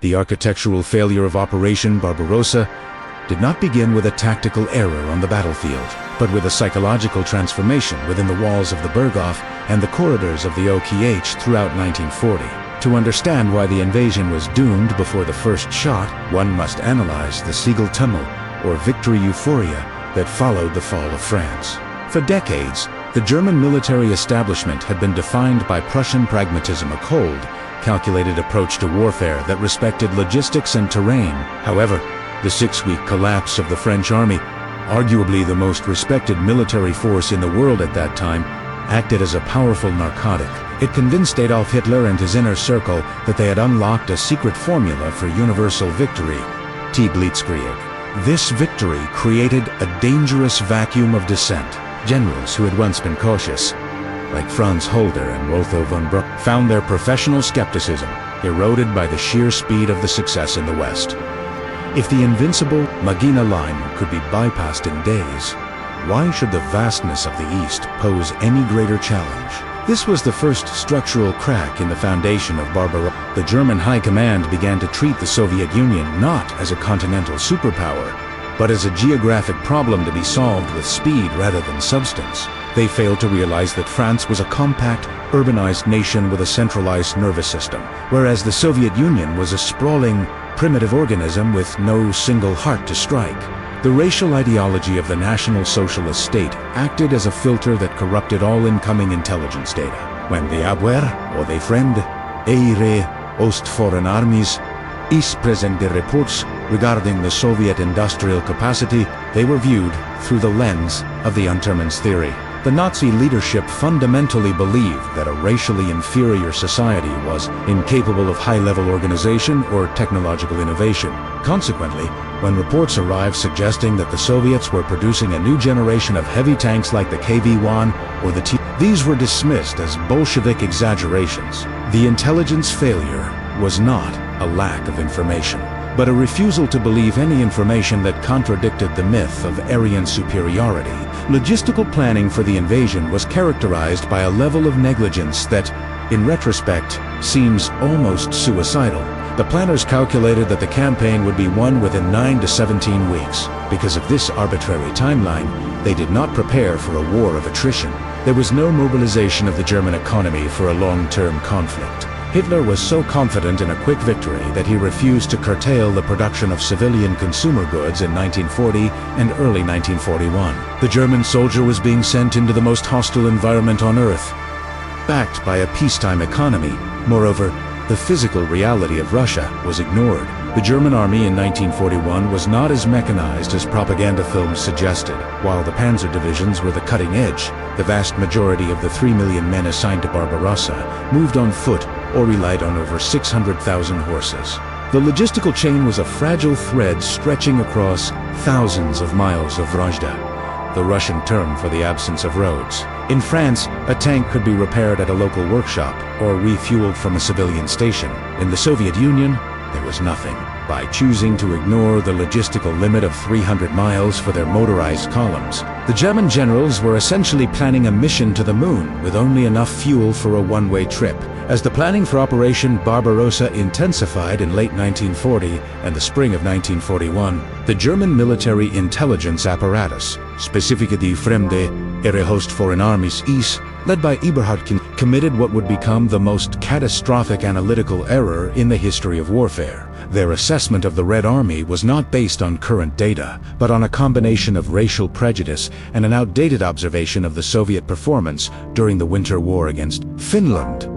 The architectural failure of Operation Barbarossa did not begin with a tactical error on the battlefield, but with a psychological transformation within the walls of the Berghof and the corridors of the OKH throughout 1940. To understand why the invasion was doomed before the first shot, one must analyze the Siegeltunnel, or victory euphoria, that followed the fall of France. For decades, the German military establishment had been defined by Prussian pragmatism, a cold, calculated approach to warfare that respected logistics and terrain. However, the 6-week collapse of the French army, arguably the most respected military force in the world at that time, acted as a powerful narcotic. It convinced Adolf Hitler and his inner circle that they had unlocked a secret formula for universal victory, Die Blitzkrieg. This victory created a dangerous vacuum of dissent. Generals who had once been cautious, like Franz Holder and Rotho von Bruck, found their professional skepticism eroded by the sheer speed of the success in the West. If the invincible Maginot Line could be bypassed in days, why should the vastness of the East pose any greater challenge? This was the first structural crack in the foundation of Barbarossa. The German High Command began to treat the Soviet Union not as a continental superpower, but as a geographic problem to be solved with speed rather than substance. They failed to realize that France was a compact, urbanized nation with a centralized nervous system, whereas the Soviet Union was a sprawling, primitive organism with no single heart to strike. The racial ideology of the National Socialist state acted as a filter that corrupted all incoming intelligence data. When the Abwehr, or the Fremde, Ihre Ostforeign Armies, East presented reports regarding the Soviet industrial capacity, they were viewed through the lens of the Untermann's theory. The Nazi leadership fundamentally believed that a racially inferior society was incapable of high-level organization or technological innovation. Consequently, when reports arrived suggesting that the Soviets were producing a new generation of heavy tanks like the KV-1 or the T, these were dismissed as Bolshevik exaggerations. The intelligence failure was not a lack of information, but a refusal to believe any information that contradicted the myth of Aryan superiority. Logistical planning for the invasion was characterized by a level of negligence that, in retrospect, seems almost suicidal. The planners calculated that the campaign would be won within 9 to 17 weeks. Because of this arbitrary timeline, they did not prepare for a war of attrition. There was no mobilization of the German economy for a long-term conflict. Hitler was so confident in a quick victory that he refused to curtail the production of civilian consumer goods in 1940 and early 1941. The German soldier was being sent into the most hostile environment on earth, backed by a peacetime economy. Moreover, the physical reality of Russia was ignored. The German army in 1941 was not as mechanized as propaganda films suggested. While the panzer divisions were the cutting edge, the vast majority of the 3 million men assigned to Barbarossa moved on foot or relied on over 600,000 horses. The logistical chain was a fragile thread stretching across thousands of miles of Vrajda, the Russian term for the absence of roads. In France, a tank could be repaired at a local workshop or refueled from a civilian station. In the Soviet Union, there was nothing. By choosing to ignore the logistical limit of 300 miles for their motorized columns, the German generals were essentially planning a mission to the moon with only enough fuel for a one-way trip. As the planning for Operation Barbarossa intensified in late 1940 and the spring of 1941, the German military intelligence apparatus, specifically die Fremde, Ihre Ostforeign Armies East, led by Eberhard committed what would become the most catastrophic analytical error in the history of warfare. Their assessment of the Red Army was not based on current data, but on a combination of racial prejudice and an outdated observation of the Soviet performance during the Winter War against Finland.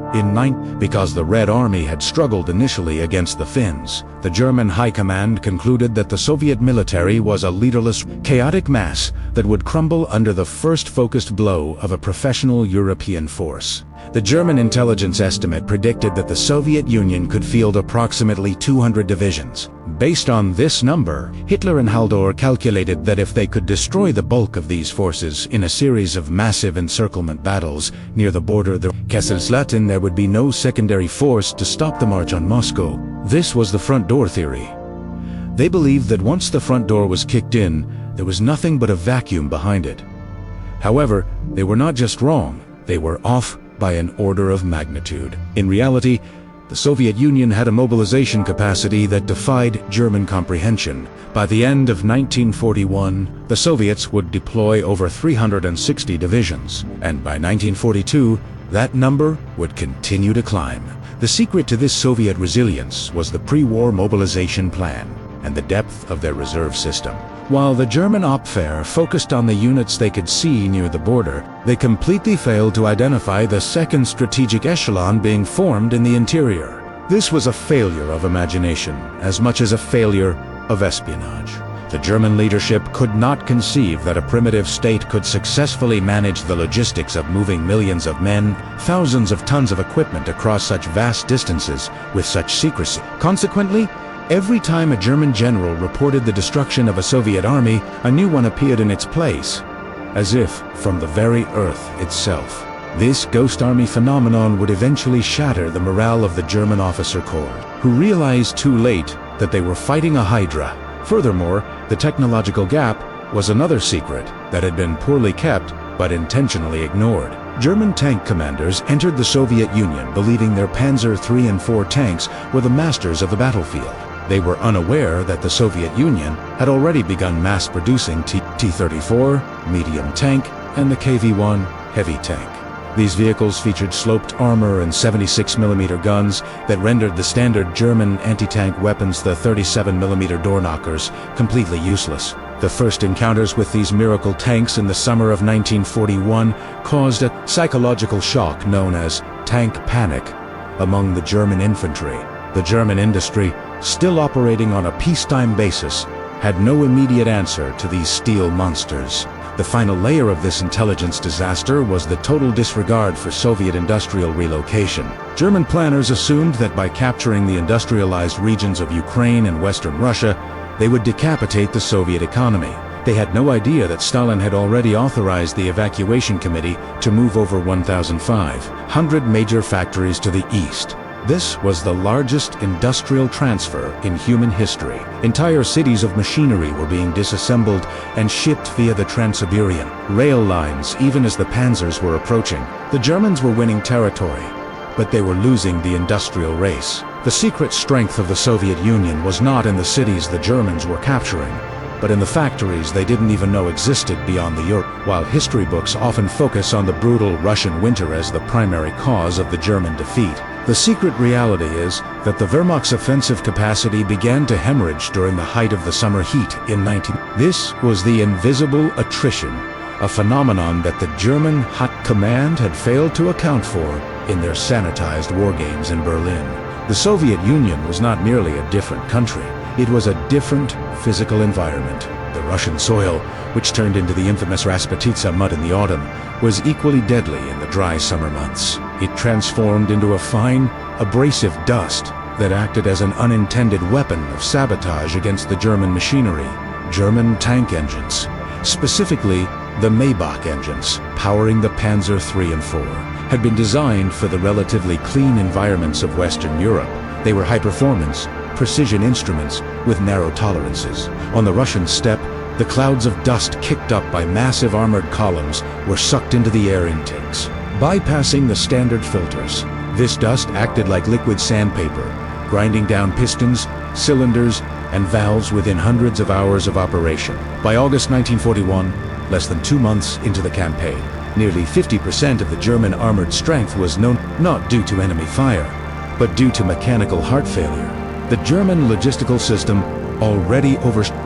Because the Red Army had struggled initially against the Finns, the German High Command concluded that the Soviet military was a leaderless, chaotic mass that would crumble under the first focused blow of a professional European force. The German intelligence estimate predicted that the Soviet Union could field approximately 200 divisions. Based on this number, Hitler and Haldor calculated that if they could destroy the bulk of these forces in a series of massive encirclement battles near the border of the Kaiserslautern, there would be no secondary force to stop the march on Moscow. This was the front door theory. They believed that once the front door was kicked in, there was nothing but a vacuum behind it. However, they were not just wrong, they were off by an order of magnitude. In reality, The Soviet Union had a mobilization capacity that defied German comprehension. By the end of 1941, the Soviets would deploy over 360 divisions, and by 1942, that number would continue to climb. The secret to this Soviet resilience was the pre-war mobilization plan and the depth of their reserve system. While the German Abwehr focused on the units they could see near the border, they completely failed to identify the second strategic echelon being formed in the interior. This was a failure of imagination, as much as a failure of espionage. The German leadership could not conceive that a primitive state could successfully manage the logistics of moving millions of men, thousands of tons of equipment across such vast distances with such secrecy. Consequently, every time a German general reported the destruction of a Soviet army, a new one appeared in its place, as if from the very earth itself. This ghost army phenomenon would eventually shatter the morale of the German officer corps, who realized too late that they were fighting a hydra. Furthermore, the technological gap was another secret that had been poorly kept but intentionally ignored. German tank commanders entered the Soviet Union believing their Panzer III and IV tanks were the masters of the battlefield. They were unaware that the Soviet Union had already begun mass-producing T-34 medium tank and the KV-1 heavy tank. These vehicles featured sloped armor and 76mm guns that rendered the standard German anti-tank weapons, the 37mm door knockers, completely useless. The first encounters with these miracle tanks in the summer of 1941 caused a psychological shock known as tank panic among the German infantry. The German industry, still operating on a peacetime basis, had no immediate answer to these steel monsters. The final layer of this intelligence disaster was the total disregard for Soviet industrial relocation. German planners assumed that by capturing the industrialized regions of Ukraine and Western Russia, they would decapitate the Soviet economy. They had no idea that Stalin had already authorized the evacuation committee to move over 1,500 major factories to the east. This was the largest industrial transfer in human history. Entire cities of machinery were being disassembled and shipped via the Trans-Siberian rail lines even as the panzers were approaching. The Germans were winning territory, but they were losing the industrial race. The secret strength of the Soviet Union was not in the cities the Germans were capturing, but in the factories they didn't even know existed beyond the Europe. While history books often focus on the brutal Russian winter as the primary cause of the German defeat, the secret reality is that the Wehrmacht's offensive capacity began to hemorrhage during the height of the summer heat in 19... This was the invisible attrition, a phenomenon that the German Hot Command had failed to account for in their sanitized war games in Berlin. The Soviet Union was not merely a different country, it was a different physical environment. The Russian soil, which turned into the infamous Rasputitsa mud in the autumn, was equally deadly in the dry summer months. It transformed into a fine, abrasive dust that acted as an unintended weapon of sabotage against the German machinery. German tank engines, specifically the Maybach engines, powering the Panzer III and IV, had been designed for the relatively clean environments of Western Europe. They were high-performance, precision instruments with narrow tolerances. On the Russian steppe, the clouds of dust kicked up by massive armored columns were sucked into the air intakes. Bypassing the standard filters, this dust acted like liquid sandpaper, grinding down pistons, cylinders, and valves within hundreds of hours of operation. By August 1941, less than 2 months into the campaign, nearly 50% of the German armored strength was known not due to enemy fire, but due to mechanical heart failure. The German logistical system, already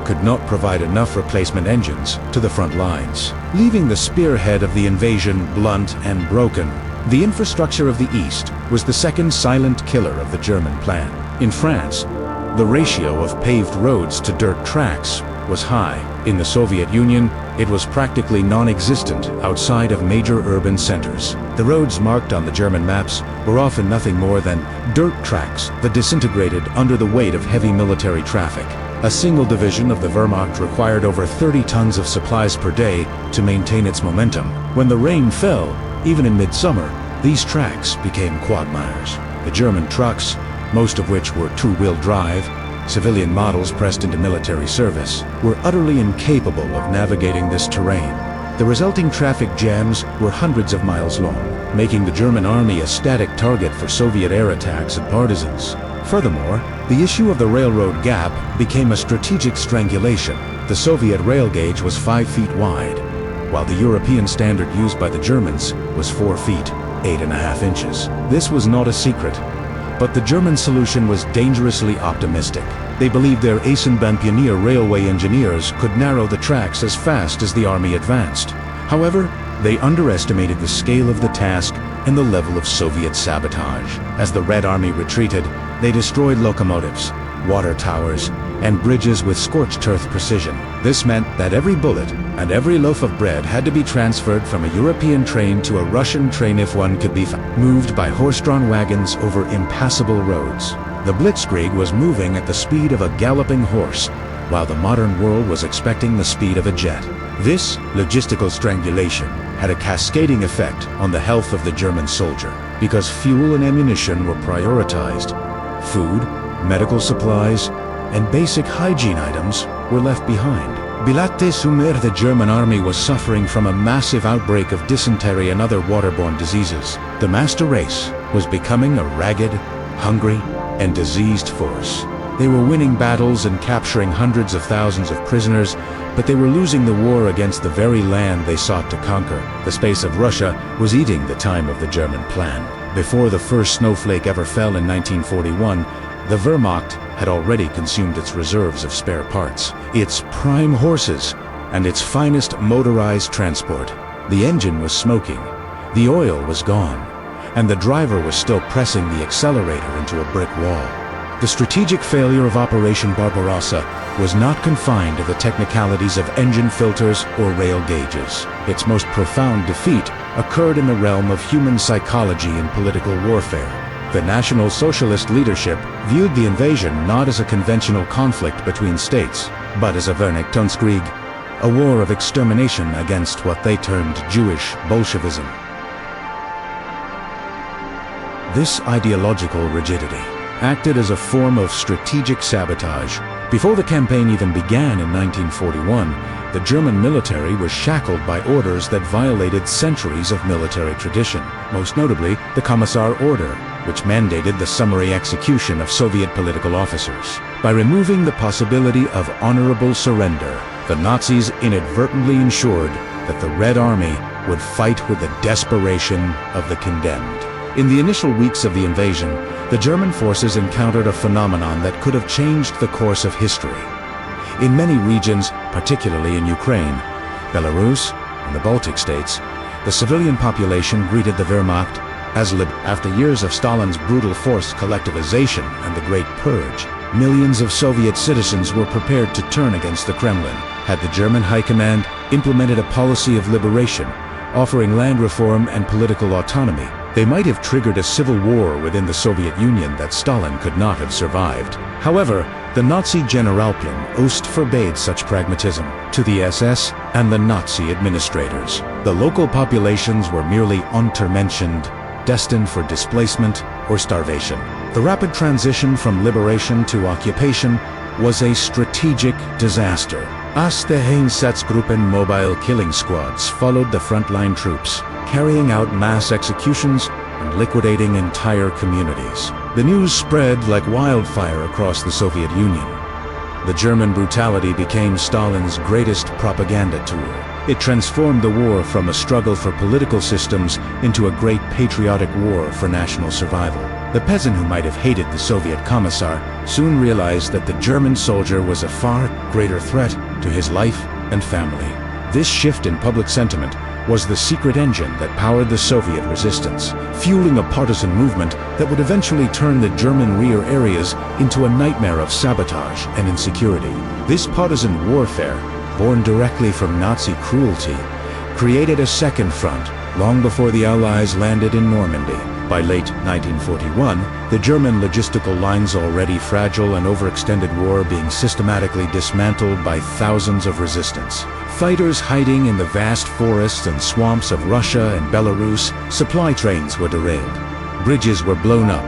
could not provide enough replacement engines to the front lines, leaving the spearhead of the invasion blunt and broken. The infrastructure of the East was the second silent killer of the German plan. In France, the ratio of paved roads to dirt tracks was high. In the Soviet Union, it was practically non-existent outside of major urban centers. The roads marked on the German maps were often nothing more than dirt tracks that disintegrated under the weight of heavy military traffic. A single division of the Wehrmacht required over 30 tons of supplies per day to maintain its momentum. When the rain fell, even in midsummer, these tracks became quagmires. The German trucks, most of which were two-wheel drive, civilian models pressed into military service, were utterly incapable of navigating this terrain. The resulting traffic jams were hundreds of miles long, making the German army a static target for Soviet air attacks and partisans. Furthermore, the issue of the railroad gap became a strategic strangulation. The Soviet rail gauge was 5 feet wide, while the European standard used by the Germans was 4 feet, 8.5 inches. This was not a secret, but the German solution was dangerously optimistic. They believed their Eisenbahn-Pionier railway engineers could narrow the tracks as fast as the army advanced. However, they underestimated the scale of the task and the level of Soviet sabotage. As the Red Army retreated, they destroyed locomotives, water towers, and bridges with scorched earth precision. This meant that every bullet and every loaf of bread had to be transferred from a European train to a Russian train if one could be moved by horse-drawn wagons over impassable roads. The Blitzkrieg was moving at the speed of a galloping horse, while the modern world was expecting the speed of a jet. This logistical strangulation had a cascading effect on the health of the German soldier, because fuel and ammunition were prioritized. Food, medical supplies, and basic hygiene items were left behind. Bilatte-Sumer, the German army was suffering from a massive outbreak of dysentery and other waterborne diseases. The master race was becoming a ragged, hungry, and diseased force. They were winning battles and capturing hundreds of thousands of prisoners, but they were losing the war against the very land they sought to conquer. The space of Russia was eating the time of the German plan. Before the first snowflake ever fell in 1941, the Wehrmacht had already consumed its reserves of spare parts, its prime horses, and its finest motorized transport. The engine was smoking, the oil was gone, and the driver was still pressing the accelerator into a brick wall. The strategic failure of Operation Barbarossa was not confined to the technicalities of engine filters or rail gauges. Its most profound defeat occurred in the realm of human psychology and political warfare. The National Socialist leadership viewed the invasion not as a conventional conflict between states, but as a Vernichtungskrieg, a war of extermination against what they termed Jewish Bolshevism. This ideological rigidity acted as a form of strategic sabotage. Before the campaign even began in 1941, the German military was shackled by orders that violated centuries of military tradition, most notably the Commissar Order, which mandated the summary execution of Soviet political officers. By removing the possibility of honorable surrender, the Nazis inadvertently ensured that the Red Army would fight with the desperation of the condemned. In the initial weeks of the invasion, the German forces encountered a phenomenon that could have changed the course of history. In many regions, particularly in Ukraine, Belarus, and the Baltic states, the civilian population greeted the Wehrmacht as after years of Stalin's brutal forced collectivization and the Great Purge, millions of Soviet citizens were prepared to turn against the Kremlin. Had the German High Command implemented a policy of liberation, offering land reform and political autonomy, they might have triggered a civil war within the Soviet Union that Stalin could not have survived. However, the Nazi Generalplan Ost forbade such pragmatism to the SS and the Nazi administrators. The local populations were merely untermenschend, destined for displacement or starvation. The rapid transition from liberation to occupation was a strategic disaster. Erste Einsatzgruppen mobile killing squads followed the frontline troops, carrying out mass executions and liquidating entire communities. The news spread like wildfire across the Soviet Union. The German brutality became Stalin's greatest propaganda tool. It transformed the war from a struggle for political systems into a great patriotic war for national survival. The peasant who might have hated the Soviet commissar soon realized that the German soldier was a far greater threat to his life and family. This shift in public sentiment was the secret engine that powered the Soviet resistance, fueling a partisan movement that would eventually turn the German rear areas into a nightmare of sabotage and insecurity. This partisan warfare, born directly from Nazi cruelty, created a second front long before the Allies landed in Normandy. By late 1941, the German logistical lines, already fragile and overextended war, being systematically dismantled by thousands of resistance. Fighters hiding in the vast forests and swamps of Russia and Belarus, supply trains were derailed, bridges were blown up,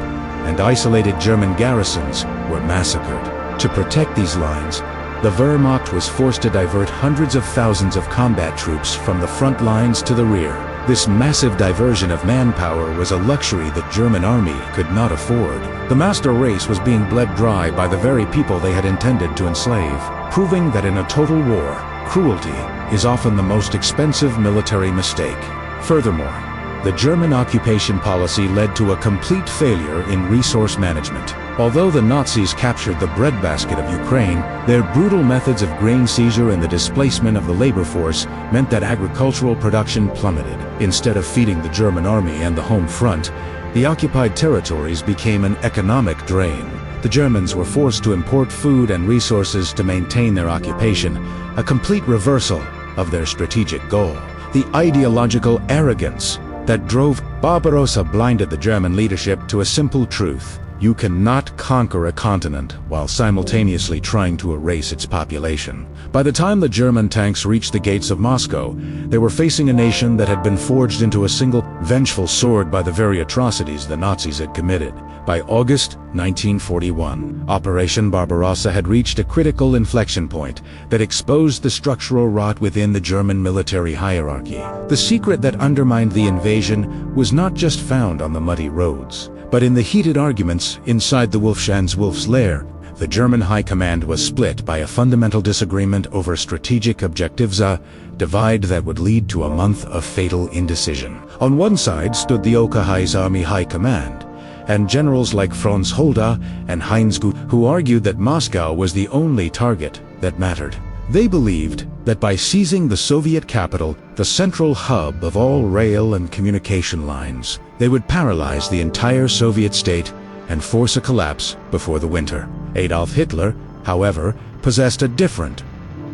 and isolated German garrisons were massacred. To protect these lines, the Wehrmacht was forced to divert hundreds of thousands of combat troops from the front lines to the rear. This massive diversion of manpower was a luxury the German army could not afford. The master race was being bled dry by the very people they had intended to enslave, proving that in a total war, cruelty is often the most expensive military mistake. Furthermore, the German occupation policy led to a complete failure in resource management. Although the Nazis captured the breadbasket of Ukraine, their brutal methods of grain seizure and the displacement of the labor force meant that agricultural production plummeted. Instead of feeding the German army and the home front, the occupied territories became an economic drain. The Germans were forced to import food and resources to maintain their occupation, a complete reversal of their strategic goal. The ideological arrogance that drove Barbarossa blinded the German leadership to a simple truth: you cannot conquer a continent while simultaneously trying to erase its population. By the time the German tanks reached the gates of Moscow, they were facing a nation that had been forged into a single, vengeful sword by the very atrocities the Nazis had committed. By August 1941, Operation Barbarossa had reached a critical inflection point that exposed the structural rot within the German military hierarchy. The secret that undermined the invasion was not just found on the muddy roads, but in the heated arguments inside the Wolf's lair. The German High Command was split by a fundamental disagreement over strategic objectives, a divide that would lead to a month of fatal indecision. On one side stood the OKH's Army High Command, and generals like Franz Holder and Heinz Gut, who argued that Moscow was the only target that mattered. They believed that by seizing the Soviet capital, the central hub of all rail and communication lines, they would paralyze the entire Soviet state and force a collapse before the winter. Adolf Hitler, however, possessed a different,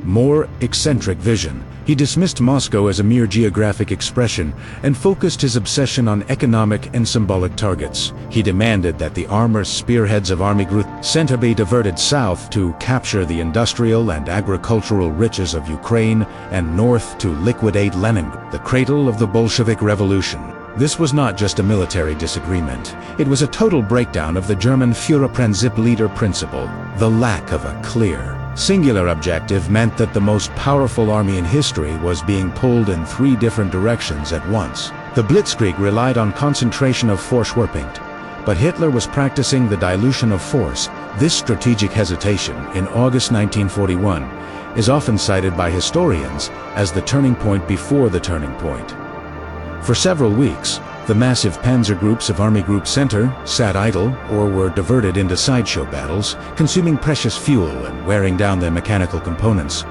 more eccentric vision. He dismissed Moscow as a mere geographic expression and focused his obsession on economic and symbolic targets. He demanded that the armor spearheads of Army Group Center be diverted south to capture the industrial and agricultural riches of Ukraine and north to liquidate Leningrad, the cradle of the Bolshevik Revolution. This was not just a military disagreement. It was a total breakdown of the German Führerprinzip leader principle. The lack of a clear, singular objective meant that the most powerful army in history was being pulled in three different directions at once. The Blitzkrieg relied on concentration of Vorschwerpunkt, but Hitler was practicing the dilution of force. This strategic hesitation in August 1941 is often cited by historians as the turning point before the turning point. For several weeks, the massive panzer groups of Army Group Center sat idle or were diverted into sideshow battles, consuming precious fuel and wearing down their mechanical components.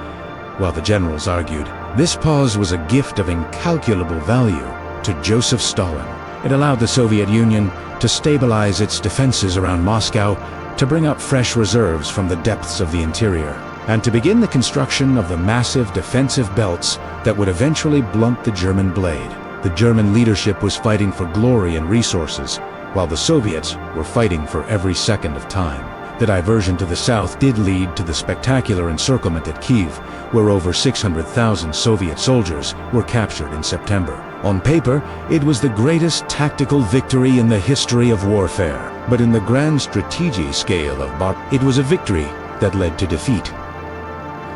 While the generals argued, this pause was a gift of incalculable value to Joseph Stalin. It allowed the Soviet Union to stabilize its defenses around Moscow, to bring up fresh reserves from the depths of the interior, and to begin the construction of the massive defensive belts that would eventually blunt the German blade. The German leadership was fighting for glory and resources, while the Soviets were fighting for every second of time. The diversion to the south did lead to the spectacular encirclement at Kyiv, where over 600,000 Soviet soldiers were captured in September. On paper, it was the greatest tactical victory in the history of warfare. But in the grand strategy scale of it was a victory that led to defeat.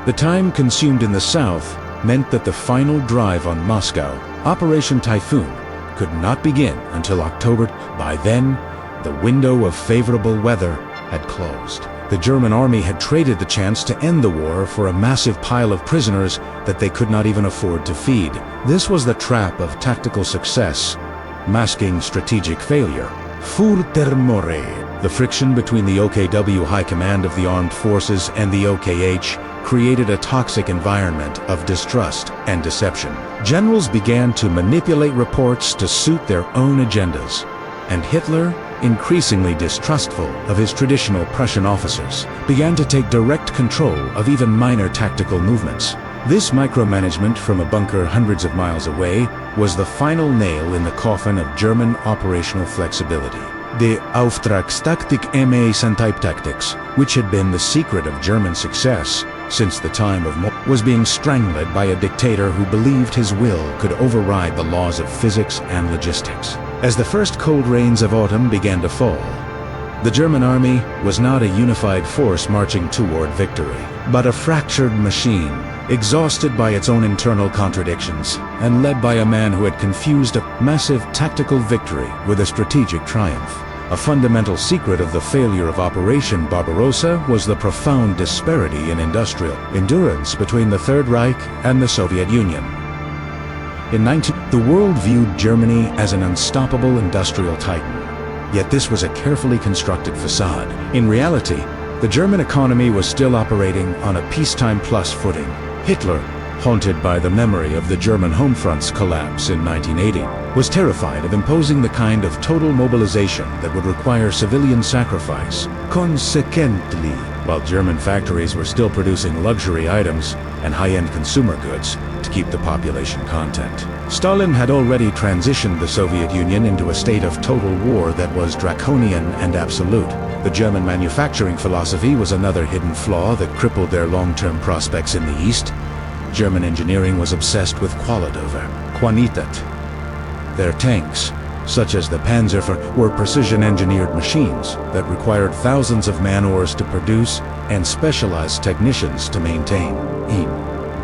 The time consumed in the south meant that the final drive on Moscow, Operation Typhoon, could not begin until October. By then, the window of favorable weather had closed. The German army had traded the chance to end the war for a massive pile of prisoners that they could not even afford to feed. This was the trap of tactical success, masking strategic failure. Furter more. The friction between the OKW High Command of the Armed Forces and the OKH created a toxic environment of distrust and deception. Generals began to manipulate reports to suit their own agendas, and Hitler, increasingly distrustful of his traditional Prussian officers, began to take direct control of even minor tactical movements. This micromanagement from a bunker hundreds of miles away was the final nail in the coffin of German operational flexibility. The Auftragstaktik and type tactics, which had been the secret of German success since the time of was being strangled by a dictator who believed his will could override the laws of physics and logistics. As the first cold rains of autumn began to fall, The German army was not a unified force marching toward victory, but a fractured machine, exhausted by its own internal contradictions, and led by a man who had confused a massive tactical victory with a strategic triumph. A fundamental secret of the failure of Operation Barbarossa was the profound disparity in industrial endurance between the Third Reich and the Soviet Union. The world viewed Germany as an unstoppable industrial titan. Yet this was a carefully constructed facade. In reality, the German economy was still operating on a peacetime-plus footing. Hitler, haunted by the memory of the German home front's collapse in 1980, was terrified of imposing the kind of total mobilization that would require civilian sacrifice. Consequently, while German factories were still producing luxury items and high-end consumer goods to keep the population content, Stalin had already transitioned the Soviet Union into a state of total war that was draconian and absolute. The German manufacturing philosophy was another hidden flaw that crippled their long-term prospects in the East. German engineering was obsessed with quality over quantität. Their tanks, such as the Panzerfahr, were precision-engineered machines that required thousands of man-hours to produce and specialized technicians to maintain. In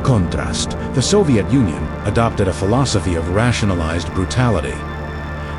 contrast, the Soviet Union adopted a philosophy of rationalized brutality.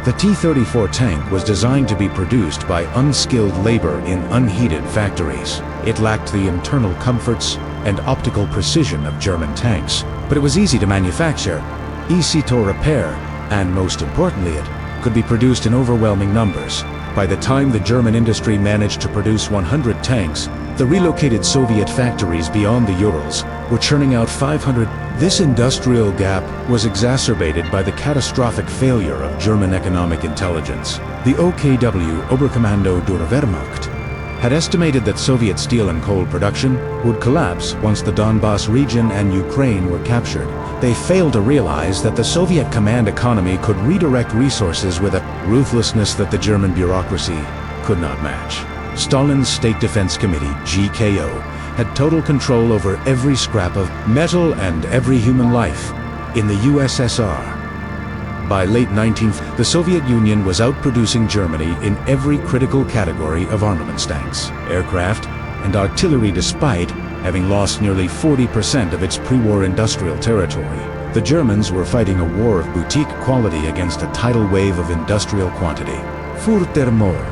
The T-34 tank was designed to be produced by unskilled labor in unheated factories. It lacked the internal comforts and optical precision of German tanks, but it was easy to manufacture, easy to repair, and most importantly, it could be produced in overwhelming numbers. By the time the German industry managed to produce 100 tanks, the relocated Soviet factories beyond the Urals were churning out 500. This industrial gap was exacerbated by the catastrophic failure of German economic intelligence. The OKW, Oberkommando der Wehrmacht, had estimated that Soviet steel and coal production would collapse once the Donbass region and Ukraine were captured. They failed to realize that the Soviet command economy could redirect resources with a ruthlessness that the German bureaucracy could not match. Stalin's State Defense Committee, GKO, had total control over every scrap of metal and every human life in the USSR. By late 19th, the Soviet Union was outproducing Germany in every critical category of armaments tanks, aircraft, and artillery, despite having lost nearly 40% of its pre-war industrial territory. The Germans were fighting a war of boutique quality against a tidal wave of industrial quantity. Furthermore,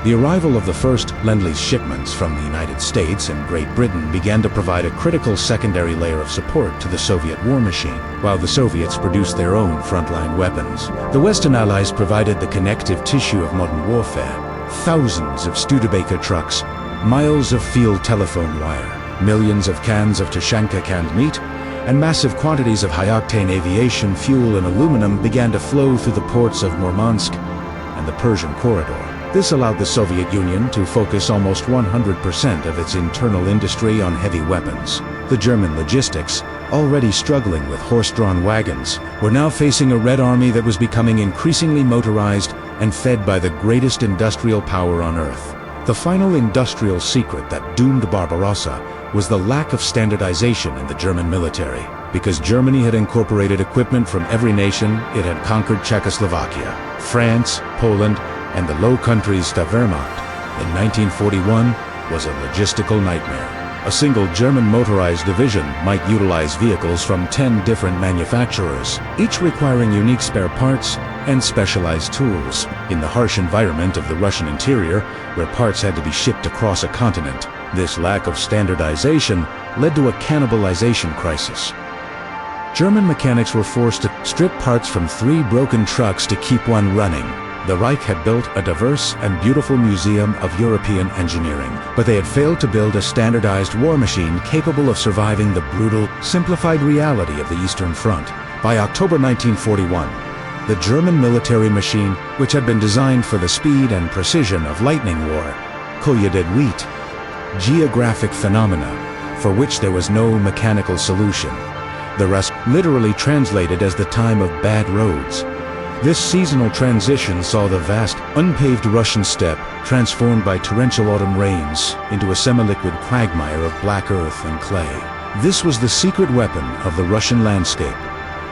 the arrival of the first Lend-Lease shipments from the United States and Great Britain began to provide a critical secondary layer of support to the Soviet war machine, while the Soviets produced their own frontline weapons. The Western Allies provided the connective tissue of modern warfare. Thousands of Studebaker trucks, miles of field telephone wire, millions of cans of Tushanka canned meat, and massive quantities of high-octane aviation fuel and aluminum began to flow through the ports of Murmansk and the Persian corridor. This allowed the Soviet Union to focus almost 100% of its internal industry on heavy weapons. The German logistics, already struggling with horse-drawn wagons, were now facing a Red Army that was becoming increasingly motorized and fed by the greatest industrial power on Earth. The final industrial secret that doomed Barbarossa was the lack of standardization in the German military. Because Germany had incorporated equipment from every nation, it had conquered Czechoslovakia, France, Poland, and the Low Countries. The Wehrmacht, in 1941, was a logistical nightmare. A single German motorized division might utilize vehicles from 10 different manufacturers, each requiring unique spare parts and specialized tools. In the harsh environment of the Russian interior, where parts had to be shipped across a continent, this lack of standardization led to a cannibalization crisis. German mechanics were forced to strip parts from 3 broken trucks to keep one running. The Reich had built a diverse and beautiful museum of European engineering, but they had failed to build a standardized war machine capable of surviving the brutal, simplified reality of the Eastern Front. By October 1941, the German military machine, which had been designed for the speed and precision of lightning war, koyudet wheat, geographic phenomena, for which there was no mechanical solution. The rest literally translated as the time of bad roads. This seasonal transition saw the vast, unpaved Russian steppe transformed by torrential autumn rains into a semi-liquid quagmire of black earth and clay. This was the secret weapon of the Russian landscape,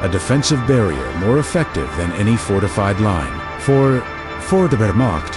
a defensive barrier more effective than any fortified line. For For the Wehrmacht,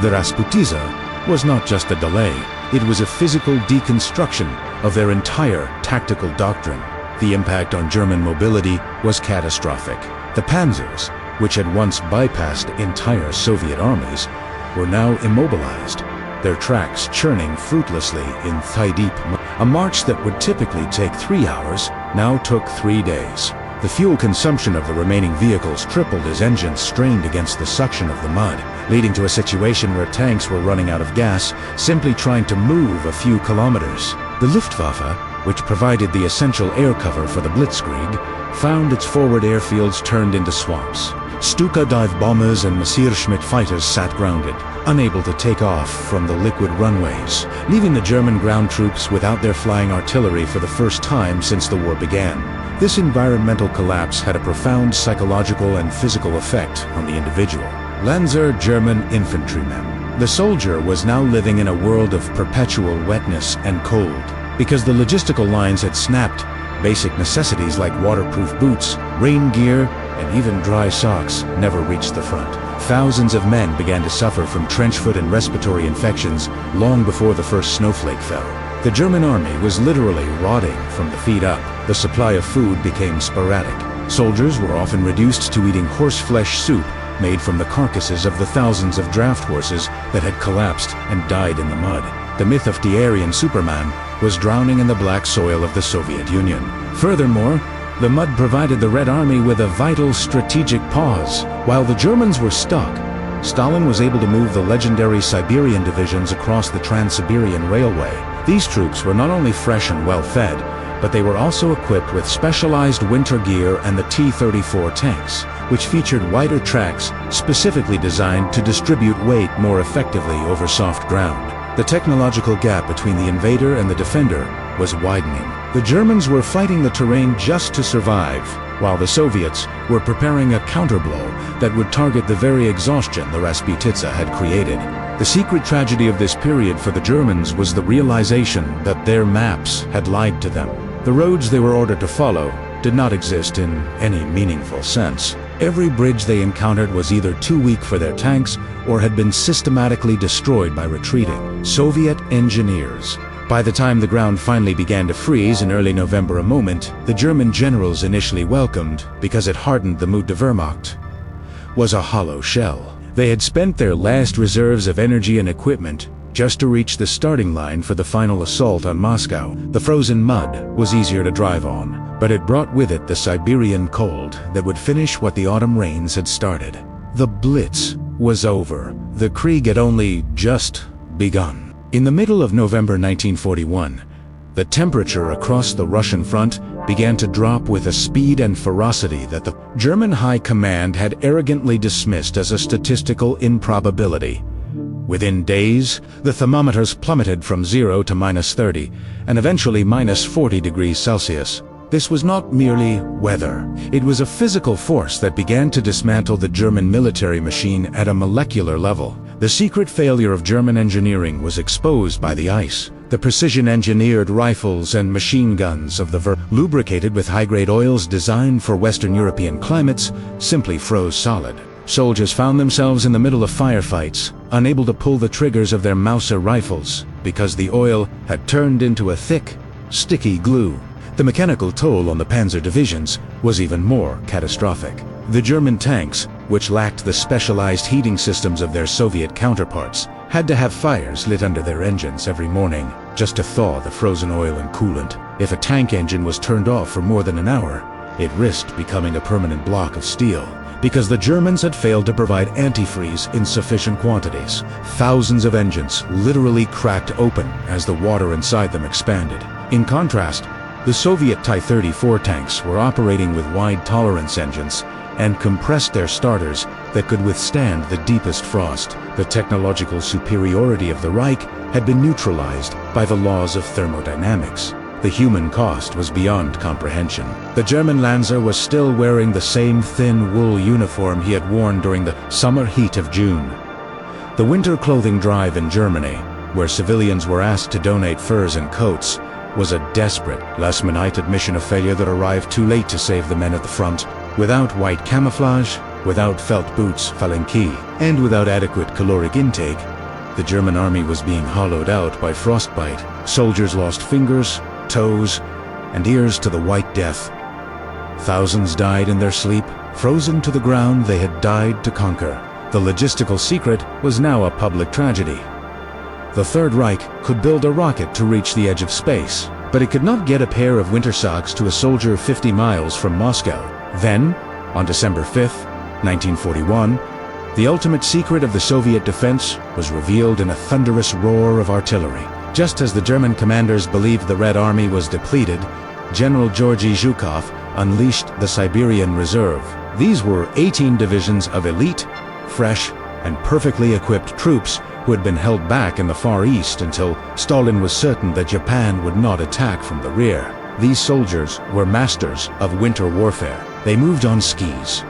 the Rasputiza was not just a delay, it was a physical deconstruction of their entire tactical doctrine. The impact on German mobility was catastrophic. The panzers, which had once bypassed entire Soviet armies, were now immobilized, their tracks churning fruitlessly in thigh-deep mud. A march that would typically take 3 hours now took 3 days. The fuel consumption of the remaining vehicles tripled as engines strained against the suction of the mud, leading to a situation where tanks were running out of gas simply trying to move a few kilometers. The Luftwaffe, which provided the essential air cover for the Blitzkrieg, found its forward airfields turned into swamps. Stuka dive bombers and Messerschmitt fighters sat grounded, unable to take off from the liquid runways, leaving the German ground troops without their flying artillery for the first time since the war began. This environmental collapse had a profound psychological and physical effect on the individual. Lanzer German infantrymen. The soldier was now living in a world of perpetual wetness and cold. Because the logistical lines had snapped, basic necessities like waterproof boots, rain gear, and even dry socks never reached the front. Thousands of men began to suffer from trench foot and respiratory infections long before the first snowflake fell. The German army was literally rotting from the feet up. The supply of food became sporadic. Soldiers were often reduced to eating horseflesh soup made from the carcasses of the thousands of draft horses that had collapsed and died in the mud. The myth of the Aryan Superman was drowning in the black soil of the Soviet Union. Furthermore, the mud provided the Red Army with a vital strategic pause. While the Germans were stuck, Stalin was able to move the legendary Siberian divisions across the Trans-Siberian Railway. These troops were not only fresh and well-fed, but they were also equipped with specialized winter gear and the T-34 tanks, which featured wider tracks specifically designed to distribute weight more effectively over soft ground. The technological gap between the invader and the defender was widening. The Germans were fighting the terrain just to survive, while the Soviets were preparing a counterblow that would target the very exhaustion the Rasputiza had created. The secret tragedy of this period for the Germans was the realization that their maps had lied to them. The roads they were ordered to follow did not exist in any meaningful sense. Every bridge they encountered was either too weak for their tanks or had been systematically destroyed by retreating Soviet engineers. By the time the ground finally began to freeze in early November, a moment the German generals initially welcomed, because it hardened the mood de Wehrmacht, was a hollow shell. They had spent their last reserves of energy and equipment just to reach the starting line for the final assault on Moscow. The frozen mud was easier to drive on, but it brought with it the Siberian cold that would finish what the autumn rains had started. The Blitz was over. The Krieg had only just begun. In the middle of November 1941, the temperature across the Russian front began to drop with a speed and ferocity that the German High Command had arrogantly dismissed as a statistical improbability. Within days, the thermometers plummeted from 0 to -30, and eventually -40 degrees Celsius. This was not merely weather. It was a physical force that began to dismantle the German military machine at a molecular level. The secret failure of German engineering was exposed by the ice. The precision-engineered rifles and machine guns of the Wehrmacht, lubricated with high-grade oils designed for Western European climates, simply froze solid. Soldiers found themselves in the middle of firefights, unable to pull the triggers of their Mauser rifles because the oil had turned into a thick, sticky glue. The mechanical toll on the panzer divisions was even more catastrophic. The German tanks, which lacked the specialized heating systems of their Soviet counterparts, had to have fires lit under their engines every morning just to thaw the frozen oil and coolant. If a tank engine was turned off for more than an hour, it risked becoming a permanent block of steel. Because the Germans had failed to provide antifreeze in sufficient quantities, thousands of engines literally cracked open as the water inside them expanded. In contrast, the Soviet T-34 tanks were operating with wide tolerance engines and compressed air starters that could withstand the deepest frost. The technological superiority of the Reich had been neutralized by the laws of thermodynamics. The human cost was beyond comprehension. The German Lanzer was still wearing the same thin wool uniform he had worn during the summer heat of June. The winter clothing drive in Germany, where civilians were asked to donate furs and coats, was a desperate, last-minute admission of failure that arrived too late to save the men at the front. Without white camouflage, Without felt boots, Phalanki, and without adequate caloric intake, the German army was being hollowed out by frostbite. Soldiers lost fingers, toes, and ears to the White Death. Thousands died in their sleep. Frozen to the ground, they had died to conquer. The logistical secret was now a public tragedy. The Third Reich could build a rocket to reach the edge of space, but it could not get a pair of winter socks to a soldier 50 miles from Moscow. Then, on December 5th, 1941, the ultimate secret of the Soviet defense was revealed in a thunderous roar of artillery. Just as the German commanders believed the Red Army was depleted, General Georgy Zhukov unleashed the Siberian Reserve. These were 18 divisions of elite, fresh, and perfectly equipped troops who had been held back in the Far East until Stalin was certain that Japan would not attack from the rear. These soldiers were masters of winter warfare. They moved on skis.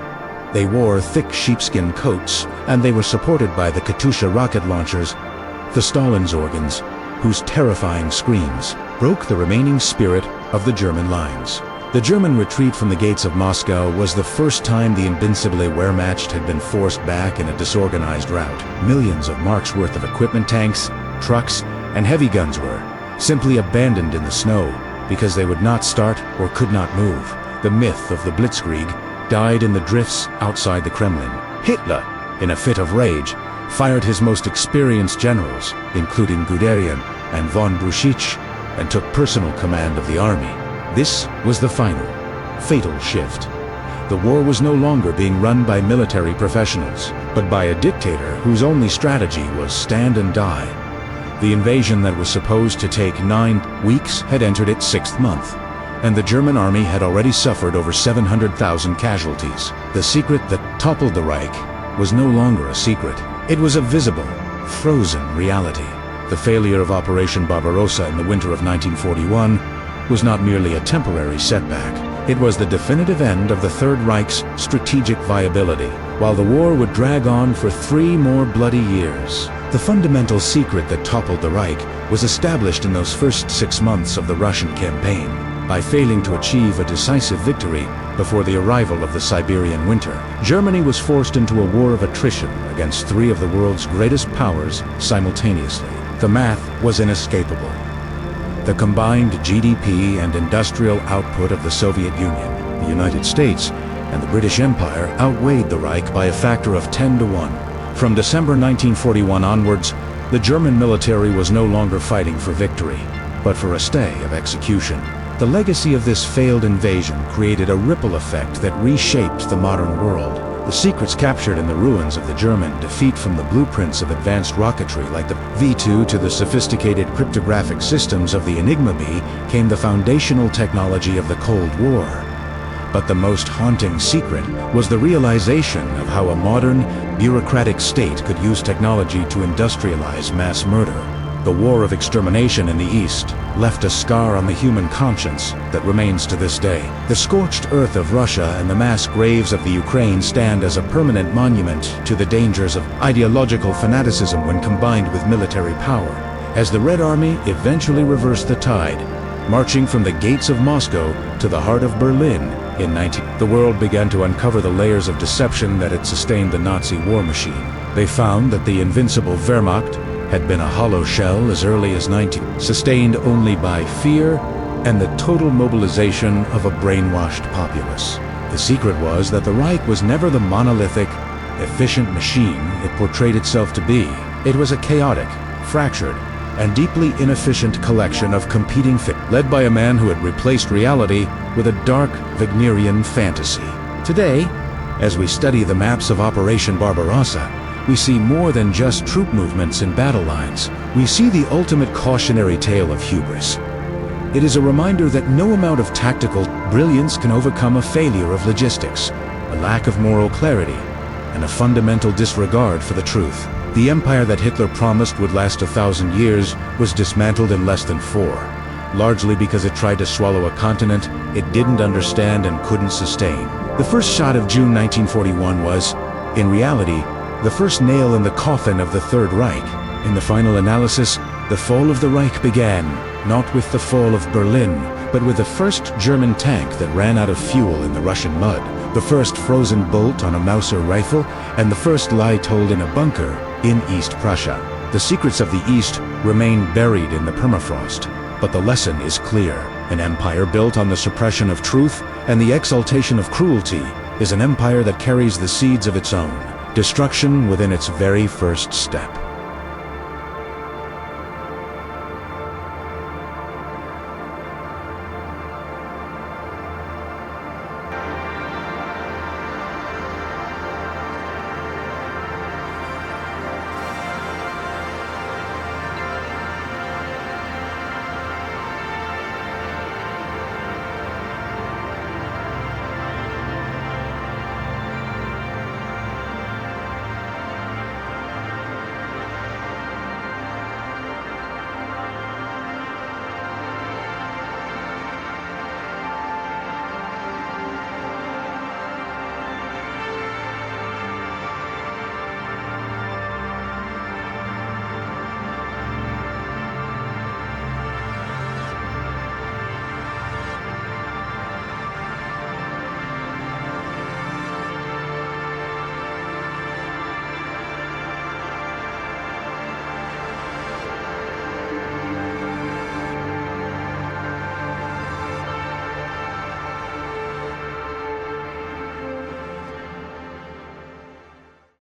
They wore thick sheepskin coats, and they were supported by the Katyusha rocket launchers, the Stalinsorgans, whose terrifying screams broke the remaining spirit of the German lines. The German retreat from the gates of Moscow was the first time the invincible Wehrmacht had been forced back in a disorganized rout. Millions of marks worth of equipment, tanks, trucks, and heavy guns were simply abandoned in the snow because they would not start or could not move. The myth of the Blitzkrieg died in the drifts outside the Kremlin. Hitler, in a fit of rage, fired his most experienced generals, including Guderian and von Brauchitsch, and took personal command of the army. This was the final, fatal shift. The war was no longer being run by military professionals, but by a dictator whose only strategy was stand and die. The invasion that was supposed to take 9 weeks had entered its 6th month, and the German army had already suffered over 700,000 casualties. The secret that toppled the Reich was no longer a secret. It was a visible, frozen reality. The failure of Operation Barbarossa in the winter of 1941 was not merely a temporary setback. It was the definitive end of the Third Reich's strategic viability, while the war would drag on for 3 more bloody years. The fundamental secret that toppled the Reich was established in those first 6 months of the Russian campaign, by failing to achieve a decisive victory before the arrival of the Siberian winter. Germany was forced into a war of attrition against 3 of the world's greatest powers simultaneously. The math was inescapable. The combined GDP and industrial output of the Soviet Union, the United States, and the British Empire outweighed the Reich by a factor of 10 to 1. From December 1941 onwards, the German military was no longer fighting for victory, but for a stay of execution. The legacy of this failed invasion created a ripple effect that reshaped the modern world. The secrets captured in the ruins of the German defeat, from the blueprints of advanced rocketry like the V-2 to the sophisticated cryptographic systems of the Enigma B, came the foundational technology of the Cold War. But the most haunting secret was the realization of how a modern, bureaucratic state could use technology to industrialize mass murder. The war of extermination in the East left a scar on the human conscience that remains to this day. The scorched earth of Russia and the mass graves of the Ukraine stand as a permanent monument to the dangers of ideological fanaticism when combined with military power. As the Red Army eventually reversed the tide, marching from the gates of Moscow to the heart of Berlin in the world began to uncover the layers of deception that had sustained the Nazi war machine. They found that the invincible Wehrmacht had been a hollow shell as early as sustained only by fear and the total mobilization of a brainwashed populace. The secret was that the Reich was never the monolithic, efficient machine it portrayed itself to be. It was a chaotic, fractured, and deeply inefficient collection of competing led by a man who had replaced reality with a dark Wagnerian fantasy. Today, as we study the maps of Operation Barbarossa, we see more than just troop movements and battle lines. We see the ultimate cautionary tale of hubris. It is a reminder that no amount of tactical brilliance can overcome a failure of logistics, a lack of moral clarity, and a fundamental disregard for the truth. The empire that Hitler promised would last 1,000 years was dismantled in less than 4, largely because it tried to swallow a continent it didn't understand and couldn't sustain. The first shot of June 1941 was, in reality, the first nail in the coffin of the Third Reich. In the final analysis, the fall of the Reich began, not with the fall of Berlin, but with the first German tank that ran out of fuel in the Russian mud. the first frozen bolt on a Mauser rifle, and the first lie told in a bunker in East Prussia. The secrets of the East remain buried in the permafrost, but the lesson is clear. An empire built on the suppression of truth and the exaltation of cruelty is an empire that carries the seeds of its own destruction within its very first step.